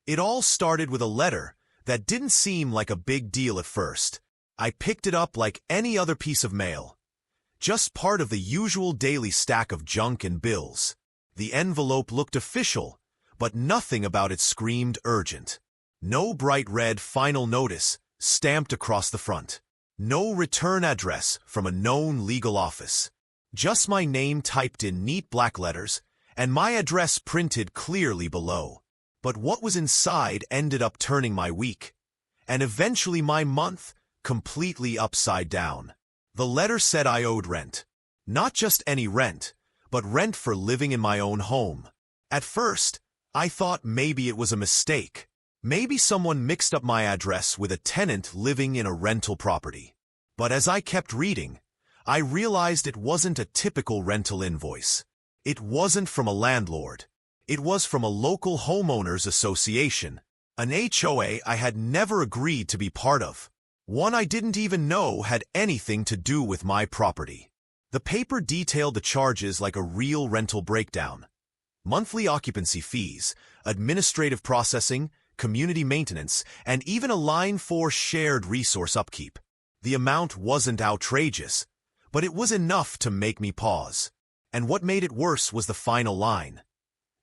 It all started with a letter that didn't seem like a big deal at first. I picked it up like any other piece of mail. Just part of the usual daily stack of junk and bills. The envelope looked official, but nothing about it screamed urgent. No bright red final notice stamped across the front. No return address from a known legal office. Just my name typed in neat black letters, and my address printed clearly below. But what was inside ended up turning my week, and eventually my month, completely upside down. The letter said I owed rent. Not just any rent, but rent for living in my own home. At first, I thought maybe it was a mistake. Maybe someone mixed up my address with a tenant living in a rental property. But as I kept reading, I realized it wasn't a typical rental invoice. It wasn't from a landlord. It was from a local homeowners association, an HOA I had never agreed to be part of. One I didn't even know had anything to do with my property. The paper detailed the charges like a real rental breakdown. Monthly occupancy fees, administrative processing, community maintenance, and even a line for shared resource upkeep. The amount wasn't outrageous, but it was enough to make me pause. And what made it worse was the final line.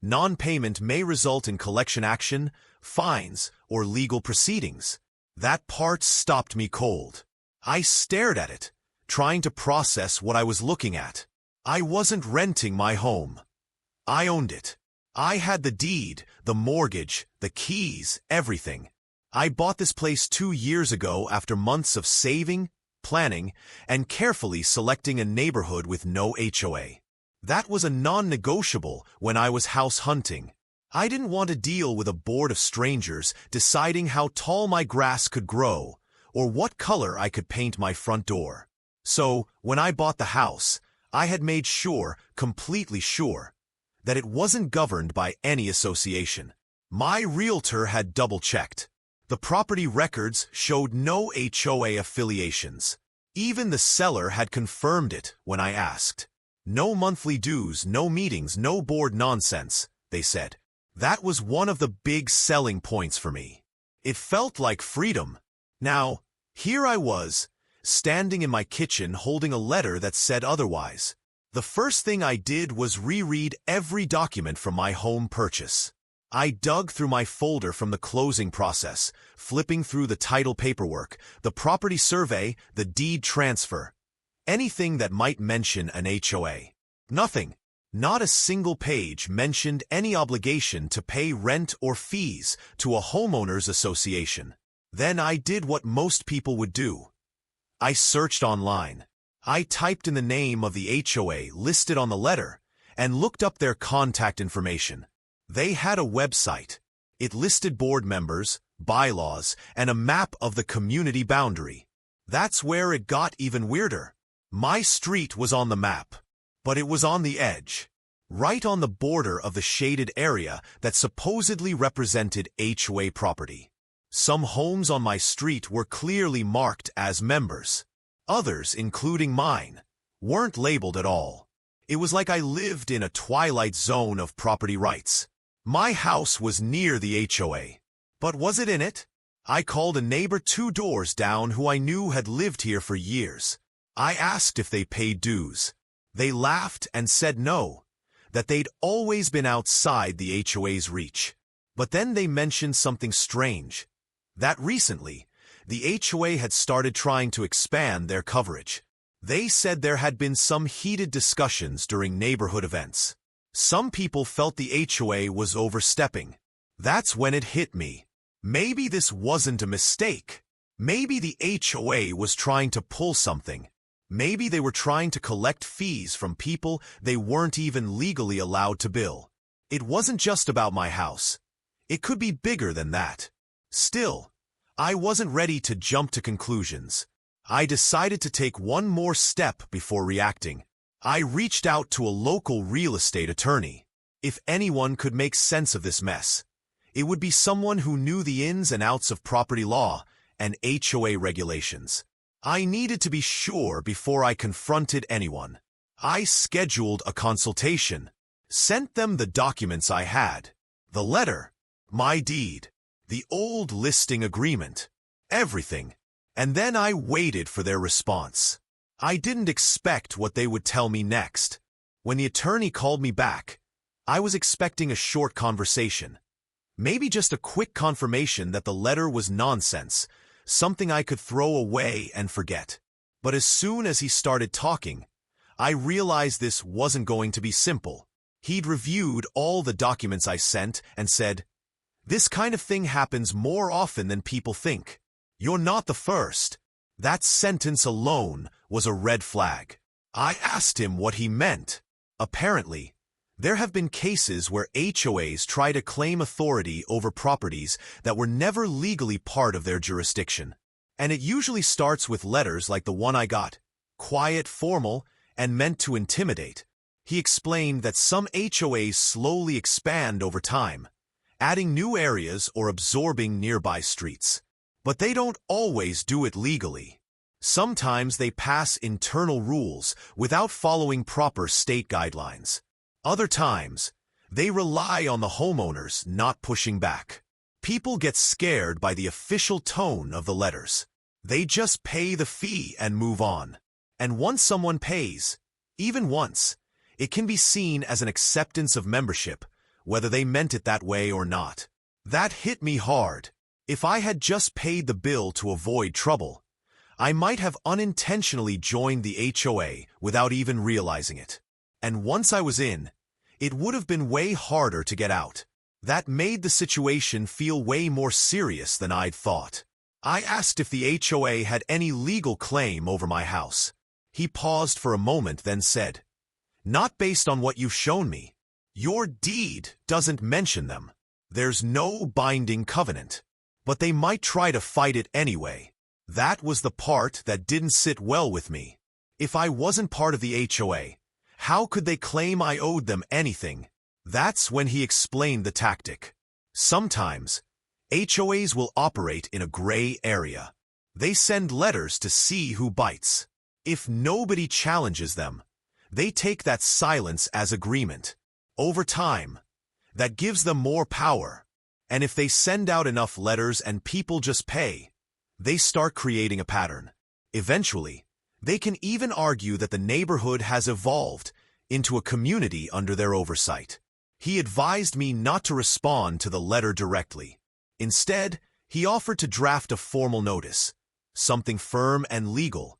Non-payment may result in collection action, fines, or legal proceedings. That part stopped me cold. I stared at it, trying to process what I was looking at. I wasn't renting my home. I owned it. I had the deed, the mortgage, the keys, everything. I bought this place 2 years ago after months of saving, planning, and carefully selecting a neighborhood with no HOA. That was a non-negotiable when I was house hunting. I didn't want to deal with a board of strangers deciding how tall my grass could grow or what color I could paint my front door. So, when I bought the house, I had made sure, completely sure, that it wasn't governed by any association. My realtor had double-checked. The property records showed no HOA affiliations. Even the seller had confirmed it when I asked. No monthly dues, no meetings, no board nonsense, they said. That was one of the big selling points for me. It felt like freedom. Now, here I was, standing in my kitchen holding a letter that said otherwise. The first thing I did was reread every document from my home purchase. I dug through my folder from the closing process, flipping through the title paperwork, the property survey, the deed transfer. Anything that might mention an HOA. Nothing. Not a single page mentioned any obligation to pay rent or fees to a homeowners association. Then I did what most people would do. I searched online. I typed in the name of the HOA listed on the letter and looked up their contact information. They had a website. It listed board members, bylaws, and a map of the community boundary. That's where it got even weirder. My street was on the map, but it was on the edge, right on the border of the shaded area that supposedly represented HOA property. Some homes on my street were clearly marked as members. Others, including mine, weren't labeled at all. It was like I lived in a twilight zone of property rights. My house was near the HOA, but was it in it? I called a neighbor 2 doors down who I knew had lived here for years. I asked if they paid dues. They laughed and said no, that they'd always been outside the HOA's reach. But then they mentioned something strange. That recently, the HOA had started trying to expand their coverage. They said there had been some heated discussions during neighborhood events. Some people felt the HOA was overstepping. That's when it hit me. Maybe this wasn't a mistake. Maybe the HOA was trying to pull something. Maybe they were trying to collect fees from people they weren't even legally allowed to bill. It wasn't just about my house. It could be bigger than that. Still, I wasn't ready to jump to conclusions. I decided to take one more step before reacting. I reached out to a local real estate attorney. If anyone could make sense of this mess, it would be someone who knew the ins and outs of property law and HOA regulations. I needed to be sure before I confronted anyone. I scheduled a consultation, sent them the documents I had, the letter, my deed, the old listing agreement, everything. And then I waited for their response. I didn't expect what they would tell me next. When the attorney called me back, I was expecting a short conversation. Maybe just a quick confirmation that the letter was nonsense, something I could throw away and forget. But as soon as he started talking, I realized this wasn't going to be simple. He'd reviewed all the documents I sent and said, "This kind of thing happens more often than people think. You're not the first." That sentence alone was a red flag. I asked him what he meant. Apparently, there have been cases where HOAs try to claim authority over properties that were never legally part of their jurisdiction. And it usually starts with letters like the one I got, quiet, formal, and meant to intimidate. He explained that some HOAs slowly expand over time, adding new areas or absorbing nearby streets. But they don't always do it legally. Sometimes they pass internal rules without following proper state guidelines. Other times, they rely on the homeowners not pushing back. People get scared by the official tone of the letters. They just pay the fee and move on. And once someone pays, even once, it can be seen as an acceptance of membership, whether they meant it that way or not. That hit me hard. If I had just paid the bill to avoid trouble, I might have unintentionally joined the HOA without even realizing it. And once I was in, it would have been way harder to get out. That made the situation feel way more serious than I'd thought. I asked if the HOA had any legal claim over my house. He paused for a moment, then said, "Not based on what you've shown me. Your deed doesn't mention them. There's no binding covenant. But they might try to fight it anyway." That was the part that didn't sit well with me. If I wasn't part of the HOA, how could they claim I owed them anything? That's when he explained the tactic. Sometimes, HOAs will operate in a gray area. They send letters to see who bites. If nobody challenges them, they take that silence as agreement. Over time, that gives them more power. And if they send out enough letters and people just pay, they start creating a pattern. Eventually, they can even argue that the neighborhood has evolved into a community under their oversight. He advised me not to respond to the letter directly. Instead, he offered to draft a formal notice, something firm and legal,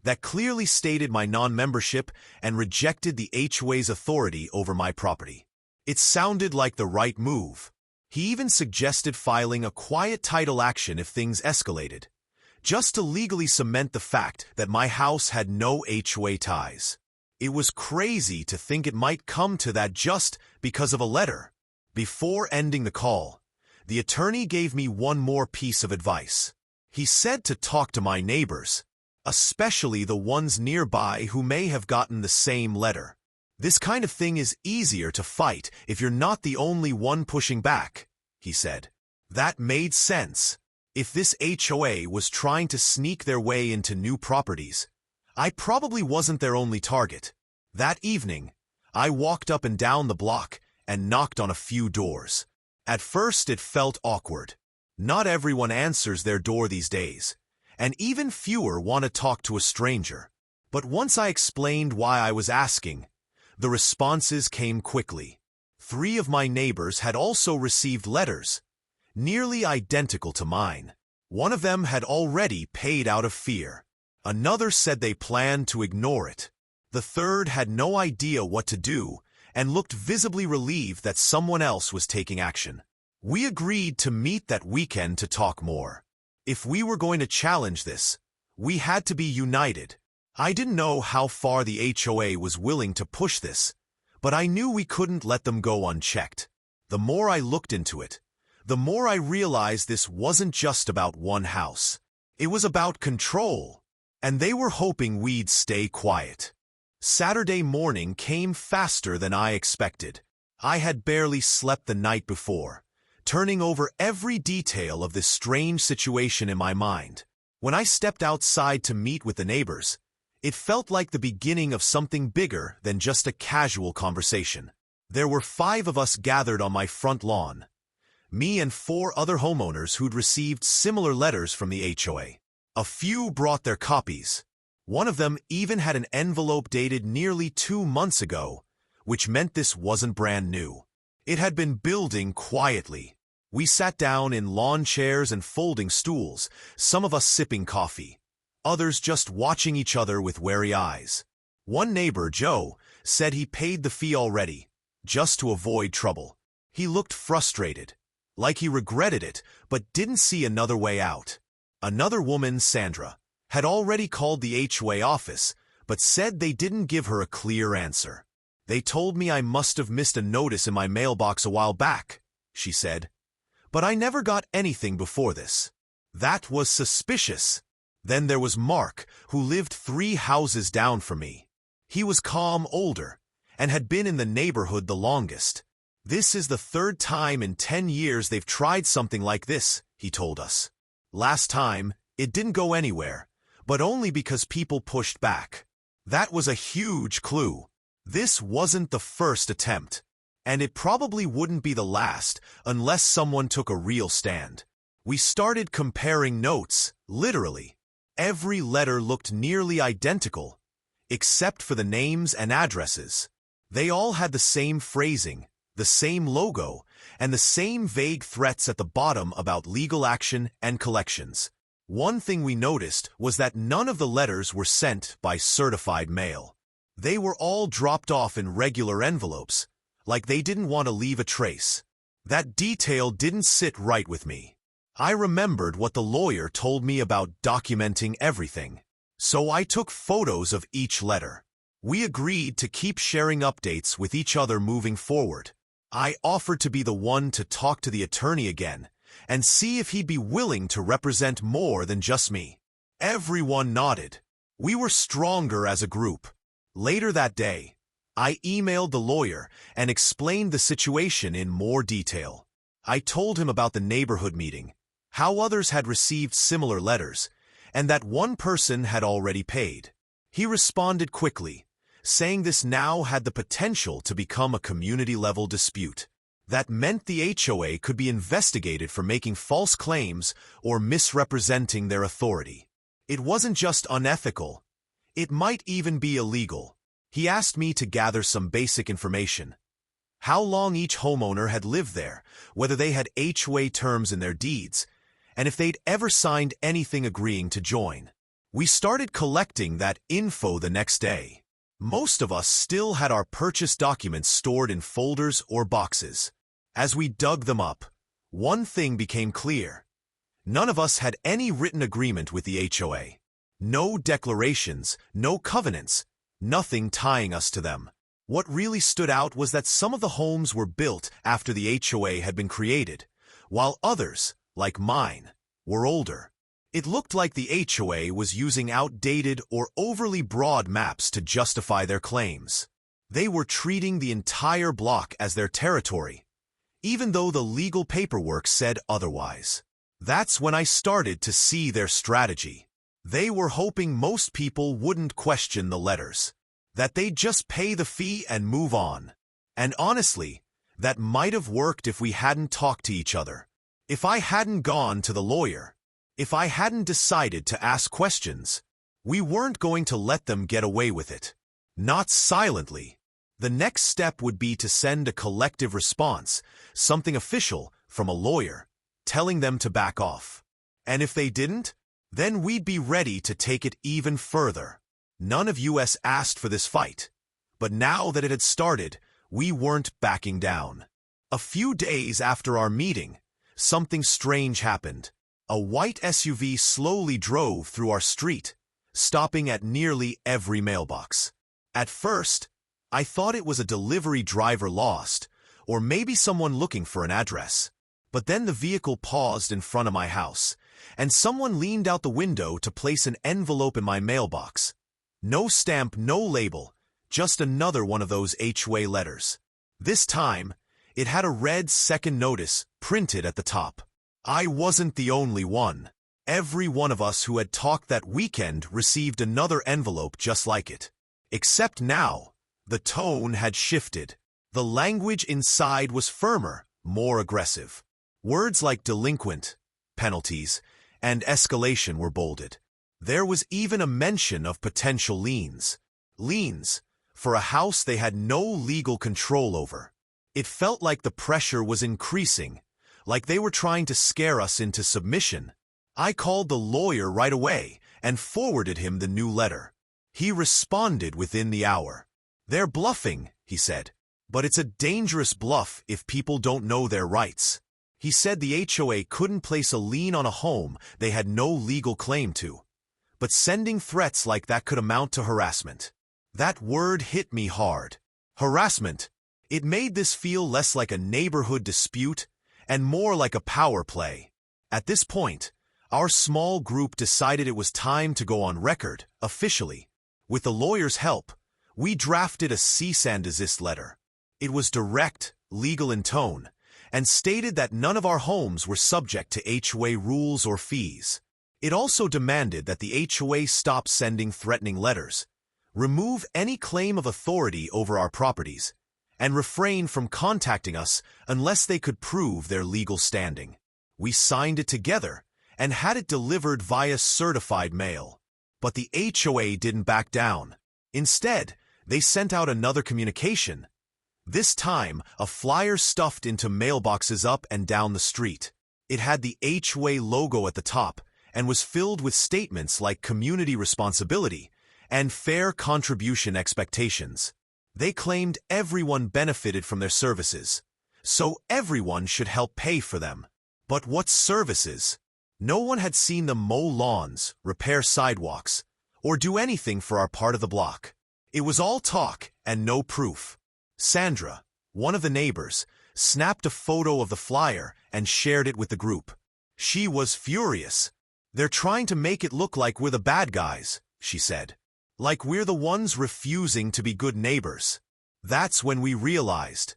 that clearly stated my non-membership and rejected the HOA's authority over my property. It sounded like the right move. He even suggested filing a quiet title action if things escalated, just to legally cement the fact that my house had no HOA ties. It was crazy to think it might come to that just because of a letter. Before ending the call, the attorney gave me one more piece of advice. He said to talk to my neighbors, especially the ones nearby who may have gotten the same letter. This kind of thing is easier to fight if you're not the only one pushing back, he said. That made sense. If this HOA was trying to sneak their way into new properties, I probably wasn't their only target. That evening, I walked up and down the block and knocked on a few doors. At first, it felt awkward. Not everyone answers their door these days, and even fewer want to talk to a stranger. But once I explained why I was asking, the responses came quickly. 3 of my neighbors had also received letters, nearly identical to mine. One of them had already paid out of fear. Another said they planned to ignore it. The third had no idea what to do and looked visibly relieved that someone else was taking action. We agreed to meet that weekend to talk more. If we were going to challenge this, we had to be united. I didn't know how far the HOA was willing to push this, but I knew we couldn't let them go unchecked. The more I looked into it, the more I realized this wasn't just about one house. It was about control, and they were hoping we'd stay quiet. Saturday morning came faster than I expected. I had barely slept the night before, turning over every detail of this strange situation in my mind. When I stepped outside to meet with the neighbors, it felt like the beginning of something bigger than just a casual conversation. There were 5 of us gathered on my front lawn, me and 4 other homeowners who'd received similar letters from the HOA. A few brought their copies. One of them even had an envelope dated nearly 2 months ago, which meant this wasn't brand new. It had been building quietly. We sat down in lawn chairs and folding stools, some of us sipping coffee, others just watching each other with wary eyes. One neighbor, Joe, said he paid the fee already, just to avoid trouble. He looked frustrated, like he regretted it, but didn't see another way out. Another woman, Sandra, had already called the HOA office, but said they didn't give her a clear answer. They told me I must have missed a notice in my mailbox a while back, she said. But I never got anything before this. That was suspicious. Then there was Mark, who lived 3 houses down from me. He was calm, older, and had been in the neighborhood the longest. This is the 3rd time in 10 years they've tried something like this, he told us. Last time, it didn't go anywhere, but only because people pushed back. That was a huge clue. This wasn't the first attempt, and it probably wouldn't be the last unless someone took a real stand. We started comparing notes, literally. Every letter looked nearly identical, except for the names and addresses. They all had the same phrasing, the same logo, and the same vague threats at the bottom about legal action and collections. One thing we noticed was that none of the letters were sent by certified mail. They were all dropped off in regular envelopes, like they didn't want to leave a trace. That detail didn't sit right with me. I remembered what the lawyer told me about documenting everything, so I took photos of each letter. We agreed to keep sharing updates with each other moving forward. I offered to be the one to talk to the attorney again and see if he'd be willing to represent more than just me. Everyone nodded. We were stronger as a group. Later that day, I emailed the lawyer and explained the situation in more detail. I told him about the neighborhood meeting, how others had received similar letters, and that one person had already paid. He responded quickly, saying this now had the potential to become a community-level dispute. That meant the HOA could be investigated for making false claims or misrepresenting their authority. It wasn't just unethical. It might even be illegal. He asked me to gather some basic information. How long each homeowner had lived there, whether they had HOA terms in their deeds, and if they'd ever signed anything agreeing to join. We started collecting that info the next day. Most of us still had our purchase documents stored in folders or boxes. As we dug them up, one thing became clear. None of us had any written agreement with the HOA. No declarations, no covenants, nothing tying us to them. What really stood out was that some of the homes were built after the HOA had been created, while others, like mine, were older. It looked like the HOA was using outdated or overly broad maps to justify their claims. They were treating the entire block as their territory, even though the legal paperwork said otherwise. That's when I started to see their strategy. They were hoping most people wouldn't question the letters, that they'd just pay the fee and move on. And honestly, that might have worked if we hadn't talked to each other. If I hadn't gone to the lawyer, if I hadn't decided to ask questions, we weren't going to let them get away with it. Not silently. The next step would be to send a collective response, something official from a lawyer, telling them to back off. And if they didn't, then we'd be ready to take it even further. None of us asked for this fight, but now that it had started, we weren't backing down. A few days after our meeting, something strange happened. A white SUV slowly drove through our street, stopping at nearly every mailbox. At first, I thought it was a delivery driver lost, or maybe someone looking for an address. But then the vehicle paused in front of my house, and someone leaned out the window to place an envelope in my mailbox. No stamp, no label, just another one of those HOA letters. This time, it had a red second notice printed at the top. I wasn't the only one. Every one of us who had talked that weekend received another envelope just like it. Except now, the tone had shifted. The language inside was firmer, more aggressive. Words like delinquent, penalties, and escalation were bolded. There was even a mention of potential liens. Liens for a house they had no legal control over. It felt like the pressure was increasing, like they were trying to scare us into submission. I called the lawyer right away and forwarded him the new letter. He responded within the hour. "They're bluffing," he said. "But it's a dangerous bluff if people don't know their rights." He said the HOA couldn't place a lien on a home they had no legal claim to. But sending threats like that could amount to harassment. That word hit me hard. Harassment. It made this feel less like a neighborhood dispute and more like a power play. At this point, our small group decided it was time to go on record, officially. With the lawyer's help, we drafted a cease and desist letter. It was direct, legal in tone, and stated that none of our homes were subject to HOA rules or fees. It also demanded that the HOA stop sending threatening letters, remove any claim of authority over our properties, and refrain from contacting us unless they could prove their legal standing. We signed it together and had it delivered via certified mail. But the HOA didn't back down. Instead, they sent out another communication. This time, a flyer stuffed into mailboxes up and down the street. It had the HOA logo at the top and was filled with statements like community responsibility and fair contribution expectations. They claimed everyone benefited from their services, so everyone should help pay for them. But what services? No one had seen them mow lawns, repair sidewalks, or do anything for our part of the block. It was all talk and no proof. Sandra, one of the neighbors, snapped a photo of the flyer and shared it with the group. She was furious. "They're trying to make it look like we're the bad guys," she said. "Like we're the ones refusing to be good neighbors." That's when we realized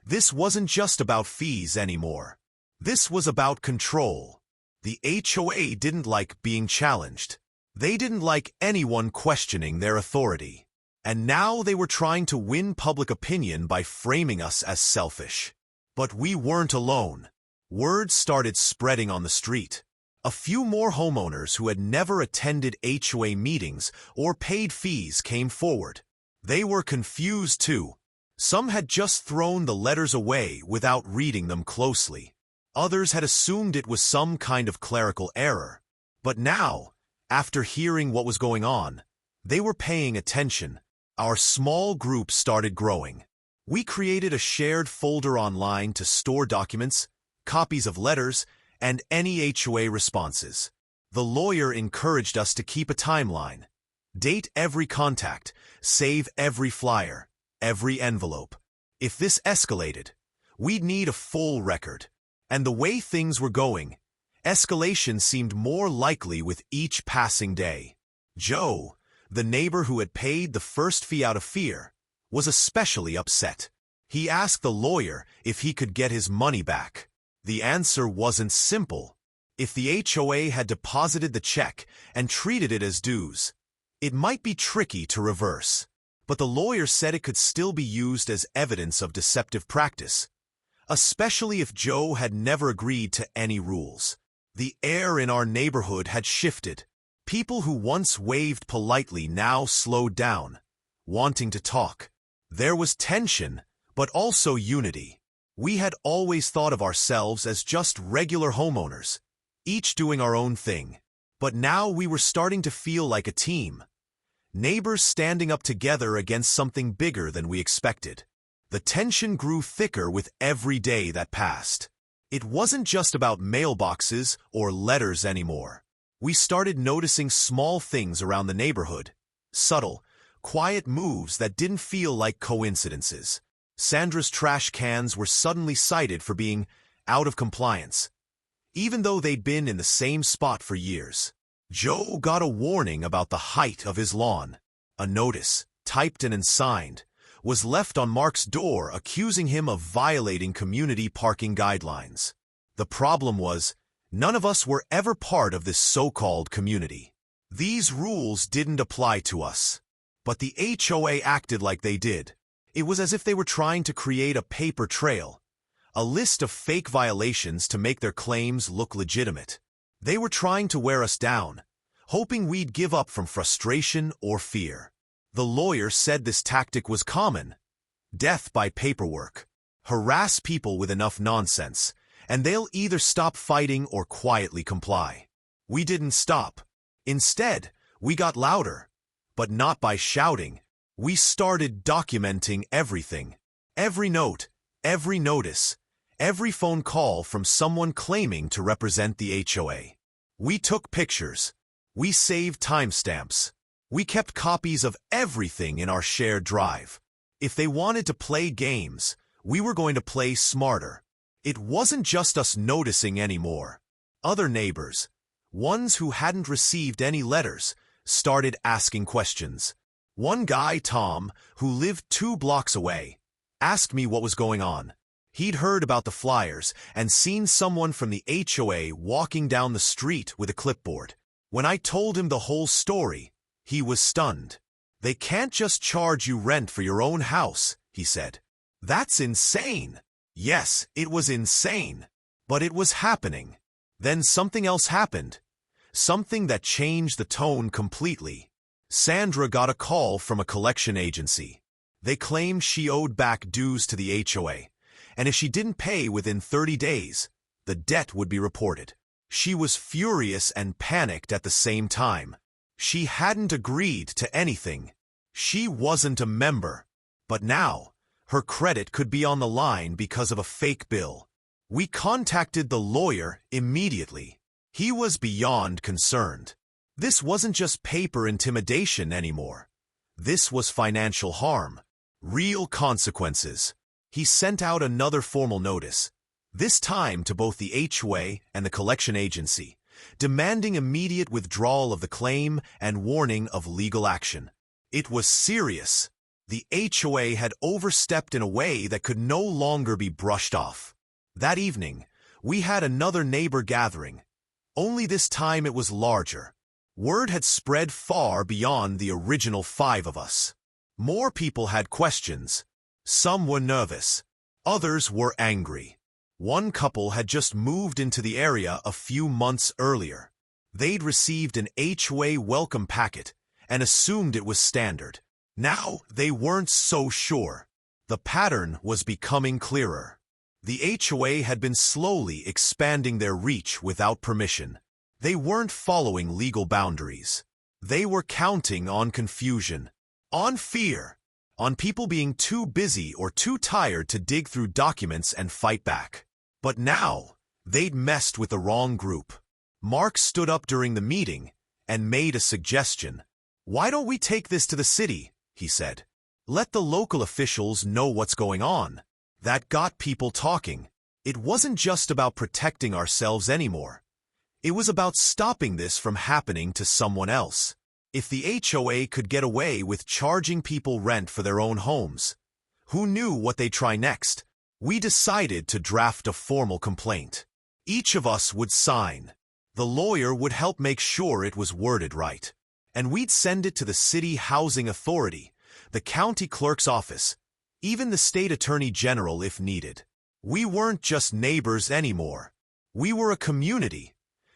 this wasn't just about fees anymore. This was about control. The HOA didn't like being challenged. They didn't like anyone questioning their authority. And now they were trying to win public opinion by framing us as selfish. But we weren't alone. Word started spreading on the street. A few more homeowners who had never attended HOA meetings or paid fees came forward. They were confused too. Some had just thrown the letters away without reading them closely. Others had assumed it was some kind of clerical error. But now, after hearing what was going on, they were paying attention. Our small group started growing. We created a shared folder online to store documents, copies of letters, and any HOA responses. The lawyer encouraged us to keep a timeline. Date every contact, save every flyer, every envelope. If this escalated, we'd need a full record. And the way things were going, escalation seemed more likely with each passing day. Joe, the neighbor who had paid the first fee out of fear, was especially upset. He asked the lawyer if he could get his money back. The answer wasn't simple. If the HOA had deposited the check and treated it as dues, it might be tricky to reverse. But the lawyer said it could still be used as evidence of deceptive practice, especially if Joe had never agreed to any rules. The air in our neighborhood had shifted. People who once waved politely now slowed down, wanting to talk. There was tension, but also unity. We had always thought of ourselves as just regular homeowners, each doing our own thing. But now we were starting to feel like a team. Neighbors standing up together against something bigger than we expected. The tension grew thicker with every day that passed. It wasn't just about mailboxes or letters anymore. We started noticing small things around the neighborhood. Subtle, quiet moves that didn't feel like coincidences. Sandra's trash cans were suddenly cited for being out of compliance, even though they'd been in the same spot for years. Joe got a warning about the height of his lawn. A notice, typed and signed, was left on Mark's door accusing him of violating community parking guidelines. The problem was, none of us were ever part of this so-called community. These rules didn't apply to us. But the HOA acted like they did. It was as if they were trying to create a paper trail, a list of fake violations to make their claims look legitimate. They were trying to wear us down, hoping we'd give up from frustration or fear. The lawyer said this tactic was common. Death by paperwork. Harass people with enough nonsense, and they'll either stop fighting or quietly comply. We didn't stop. Instead, we got louder. But not by shouting. We started documenting everything. Every note, every notice, every phone call from someone claiming to represent the HOA. We took pictures. We saved timestamps. We kept copies of everything in our shared drive. If they wanted to play games, we were going to play smarter. It wasn't just us noticing anymore. Other neighbors, ones who hadn't received any letters, started asking questions. One guy, Tom, who lived 2 blocks away, asked me what was going on. He'd heard about the flyers and seen someone from the HOA walking down the street with a clipboard. When I told him the whole story, he was stunned. "They can't just charge you rent for your own house," he said. "That's insane." Yes, it was insane. But it was happening. Then something else happened. Something that changed the tone completely. Sandra got a call from a collection agency. They claimed she owed back dues to the HOA, and if she didn't pay within 30 days, the debt would be reported. She was furious and panicked at the same time. She hadn't agreed to anything. She wasn't a member. But now, her credit could be on the line because of a fake bill. We contacted the lawyer immediately. He was beyond concerned. This wasn't just paper intimidation anymore. This was financial harm. Real consequences. He sent out another formal notice, this time to both the HOA and the collection agency, demanding immediate withdrawal of the claim and warning of legal action. It was serious. The HOA had overstepped in a way that could no longer be brushed off. That evening, we had another neighbor gathering. Only this time it was larger. Word had spread far beyond the original 5 of us. More people had questions. Some were nervous. Others were angry. One couple had just moved into the area a few months earlier. They'd received an HOA welcome packet and assumed it was standard. Now they weren't so sure. The pattern was becoming clearer. The HOA had been slowly expanding their reach without permission. They weren't following legal boundaries. They were counting on confusion, on fear, on people being too busy or too tired to dig through documents and fight back. But now, they'd messed with the wrong group. Mark stood up during the meeting and made a suggestion. "Why don't we take this to the city?" he said. "Let the local officials know what's going on." That got people talking. It wasn't just about protecting ourselves anymore. It was about stopping this from happening to someone else. If the HOA could get away with charging people rent for their own homes, who knew what they'd try next? We decided to draft a formal complaint. Each of us would sign. The lawyer would help make sure it was worded right. And we'd send it to the City Housing Authority, the county clerk's office, even the state attorney general if needed. We weren't just neighbors anymore. We were a community.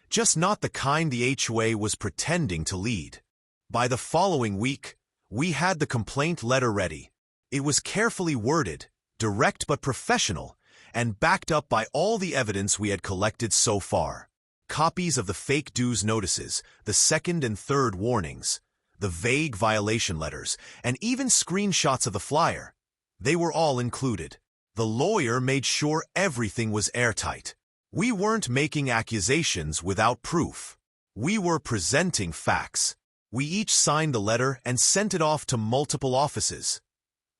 Just not the kind the HOA was pretending to lead. By the following week, we had the complaint letter ready. It was carefully worded, direct but professional, and backed up by all the evidence we had collected so far. Copies of the fake dues notices, the 2nd and 3rd warnings, the vague violation letters, and even screenshots of the flyer. They were all included. The lawyer made sure everything was airtight. We weren't making accusations without proof. We were presenting facts. We each signed the letter and sent it off to multiple offices.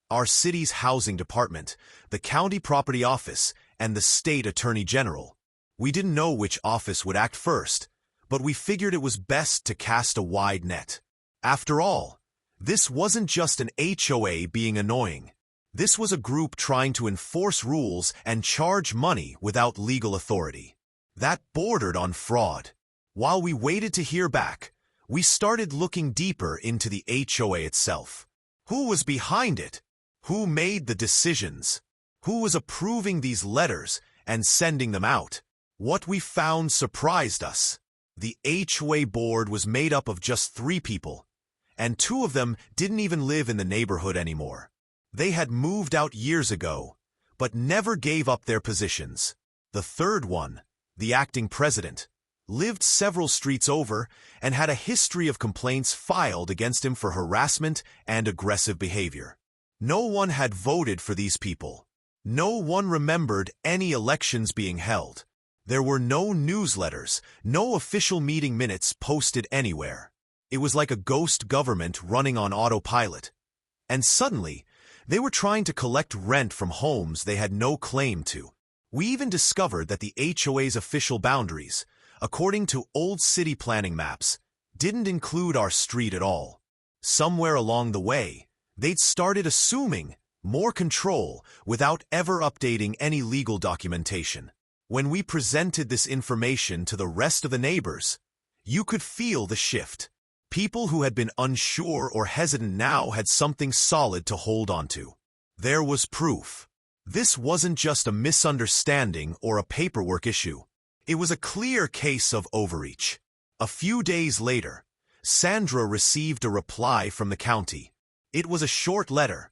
Our city's housing department, the county property office, and the state attorney general. We didn't know which office would act first, but we figured it was best to cast a wide net. After all, this wasn't just an HOA being annoying. This was a group trying to enforce rules and charge money without legal authority. That bordered on fraud. While we waited to hear back, we started looking deeper into the HOA itself. Who was behind it? Who made the decisions? Who was approving these letters and sending them out? What we found surprised us. The HOA board was made up of just 3 people, and 2 of them didn't even live in the neighborhood anymore. They had moved out years ago, but never gave up their positions. The third one, the acting president, lived several streets over and had a history of complaints filed against him for harassment and aggressive behavior. No one had voted for these people. No one remembered any elections being held. There were no newsletters, no official meeting minutes posted anywhere. It was like a ghost government running on autopilot. And suddenly, they were trying to collect rent from homes they had no claim to. We even discovered that the HOA's official boundaries, according to old city planning maps, didn't include our street at all. Somewhere along the way, they'd started assuming more control without ever updating any legal documentation. When we presented this information to the rest of the neighbors, you could feel the shift. People who had been unsure or hesitant now had something solid to hold onto. There was proof. This wasn't just a misunderstanding or a paperwork issue. It was a clear case of overreach. A few days later, Sandra received a reply from the county. It was a short letter,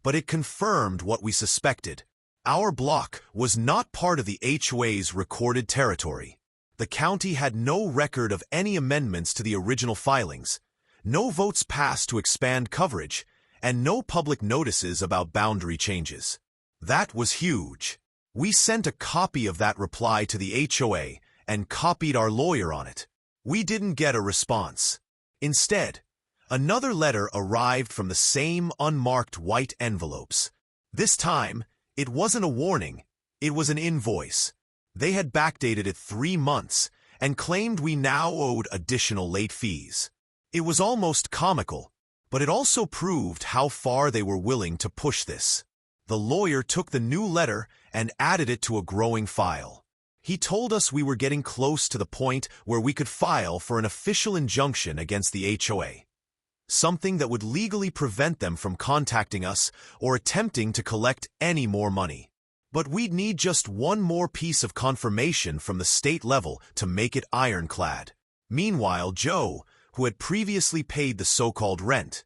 but it confirmed what we suspected. Our block was not part of the HOA's recorded territory. The county had no record of any amendments to the original filings, no votes passed to expand coverage, and no public notices about boundary changes. That was huge. We sent a copy of that reply to the HOA and copied our lawyer on it. We didn't get a response. Instead, another letter arrived from the same unmarked white envelopes. This time, it wasn't a warning, it was an invoice. They had backdated it 3 months and claimed we now owed additional late fees. It was almost comical, but it also proved how far they were willing to push this. The lawyer took the new letter and added it to a growing file. He told us we were getting close to the point where we could file for an official injunction against the HOA, something that would legally prevent them from contacting us or attempting to collect any more money. But we'd need just one more piece of confirmation from the state level to make it ironclad. Meanwhile, Joe, who had previously paid the so-called rent,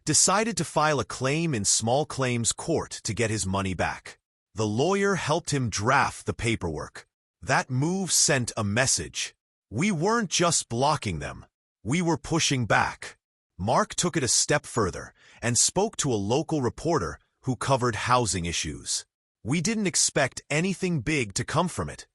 decided to file a claim in small claims court to get his money back. The lawyer helped him draft the paperwork. That move sent a message. We weren't just blocking them. We were pushing back. Mark took it a step further and spoke to a local reporter who covered housing issues. We didn't expect anything big to come from it.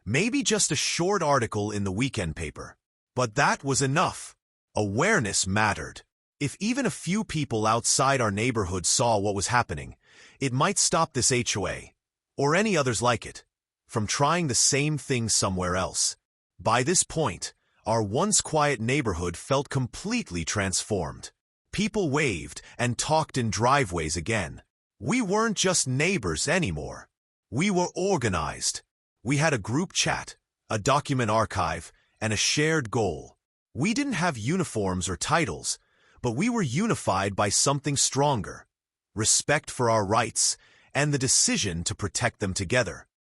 Maybe just a short article in the weekend paper. But that was enough. Awareness mattered. If even a few people outside our neighborhood saw what was happening, it might stop this HOA, or any others like it, from trying the same thing somewhere else. By this point, our once quiet neighborhood felt completely transformed. People waved and talked in driveways again. We weren't just neighbors anymore. We were organized. We had a group chat, a document archive, and a shared goal. We didn't have uniforms or titles, but we were unified by something stronger: respect for our rights and the decision to protect them together.